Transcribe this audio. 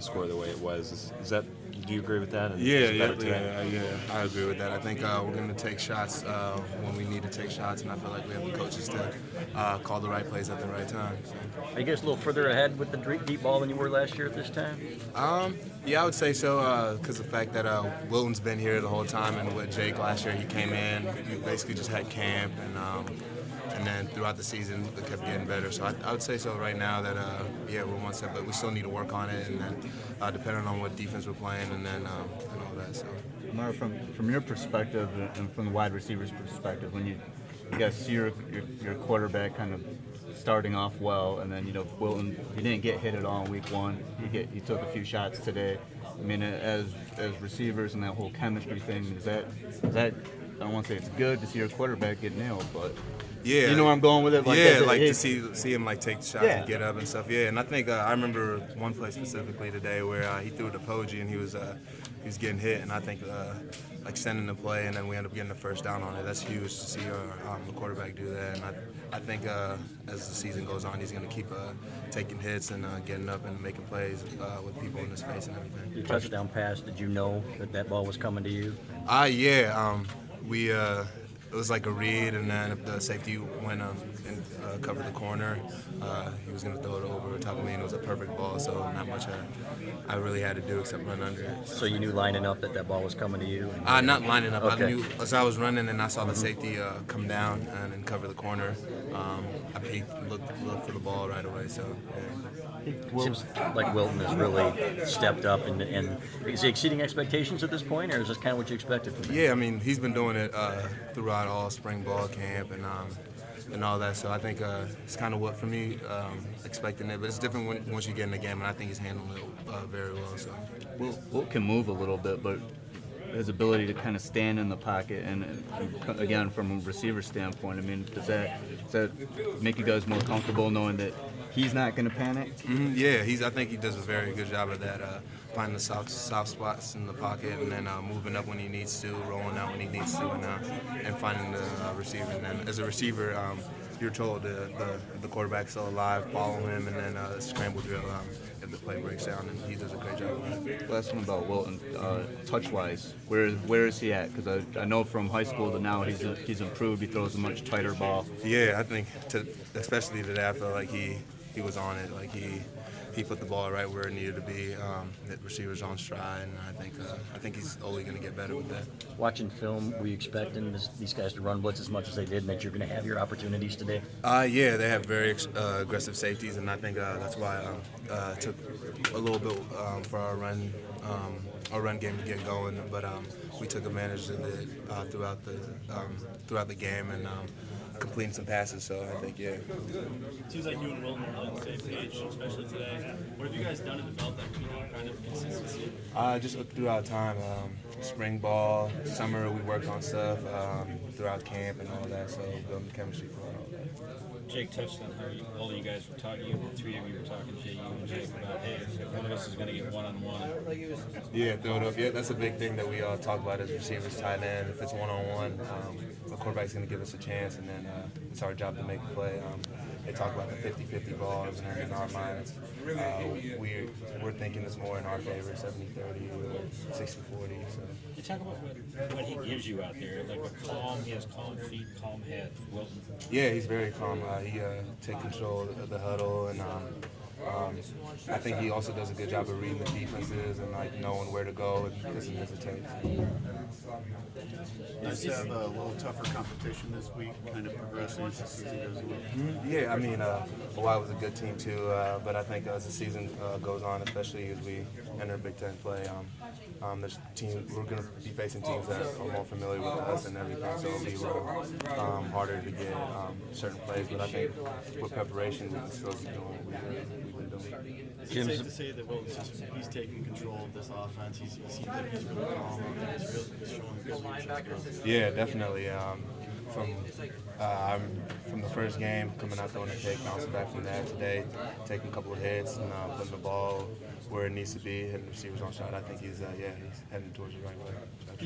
score the way it was. Is that? Do you agree with that? And I agree with that. I think we're going to take shots when we need to take shots, and I feel like we have the coaches to call the right plays at the right time. So. Are you guys a little further ahead with the deep ball than you were last year at this time? Yeah, I would say so because the fact that Wilton's been here the whole time, and with Jake last year, he came in, we basically just had camp, and then throughout the season, it kept getting better. So I would say so right now that, we're one step, but we still need to work on it, and then depending on what defense we're playing, and then and all that. So. Amara, from your perspective and from the wide receivers' perspective, when you guys see your quarterback kind of starting off well, and then Wilton, he didn't get hit at all in week one. He took a few shots today. I mean, as receivers and that whole chemistry thing, is that I don't want to say it's good to see your quarterback get nailed, but yeah, you know where I'm going with it. To see him take the shots and get up and stuff. Yeah, and I think I remember one play specifically today where he threw it to Poggi and he was getting hit, and I think sending the play and then we end up getting the first down on it. That's huge to see the quarterback do that, and I think as the season goes on, he's going to keep taking hits and getting up and making plays with people in his face and everything. Your touchdown pass, did you know that ball was coming to you? We it was like a read, and then if the safety went and covered the corner, he was going to throw it over top of me, and it was a perfect ball, so not much I really had to do except run under it. So you knew lining up that ball was coming to you? Not lining up. Okay. I knew as I was running and I saw the safety come down and then cover the corner. He looked for the ball right away, so yeah. It seems like Wilton has really stepped up, and is he exceeding expectations at this point, or is this kind of what you expected from him? Yeah, I mean, he's been doing it throughout all spring ball camp and all that, so I think it's kind of what, for me, expecting it, but it's different once you get in the game, and I think he's handling it very well. So. Wilt can move a little bit, but his ability to kind of stand in the pocket, and again, from a receiver standpoint, I mean, does that make you guys more comfortable knowing that he's not going to panic? Mm-hmm. Yeah, I think he does a very good job of that, finding the soft spots in the pocket, and then moving up when he needs to, rolling out when he needs to, and finding the receiver. And then as a receiver, you're told the quarterback's still alive, follow him, and then scramble drill if the play breaks down, and he does a great job of that. Last one about Wilton, touch-wise, where is he at? Because I know from high school to now he's improved. He throws a much tighter ball. Yeah, I think especially today, I feel like he was on it. Like he put the ball right where it needed to be. The receivers on stride, and I think he's only going to get better with that. Watching film, were you expecting these guys to run blitz as much as they did, and that you're going to have your opportunities today? Yeah, they have very aggressive safeties, and I think that's why it took a little bit for our run game to get going. But we took advantage of it throughout the game and completing some passes. So I think It seems like you and Wilton are on the same page, especially today. What have you guys done to develop that kind of consistency? Just throughout time, spring ball, summer we worked on stuff throughout camp and all that. So building chemistry for all that. Jake touched on how all of you guys were talking. The three of you were talking, Jay, you and Jake, about hey, if one of us is going to get one-on-one. Yeah, throw it up. Yeah, that's a big thing that we all talk about as receivers, tight end. If it's one-on-one, the quarterback's going to give us a chance, and then it's our job to make a play. They talk about the 50-50 balls, and in our minds, we're thinking it's more in our favor, 70-30 or 60-40. So. You talk about what he gives you out there, like he has calm feet, calm head. Wilton. Yeah, he's very calm. He takes control of the huddle, and I think he also does a good job of reading the defenses and knowing where to go and doesn't hesitate. Nice to have a little tougher competition this week, kind of progressing as the season goes on. Yeah, I mean, Hawaii was a good team too, but I think as the season goes on, especially as we enter Big Ten play, we're going to be facing teams that are more familiar with us and everything, so it'll be a little harder to get certain plays. But I think with preparation, we can still be doing what we've been doing. Is it safe to say that he's taking control of this offense? He seems like he's really calm and he's showing good leadership. Yeah, definitely. From the first game, coming out throwing a pick, bouncing back from that today, taking a couple of hits and putting the ball where it needs to be, hitting receivers on shot. I think he's heading towards the right way.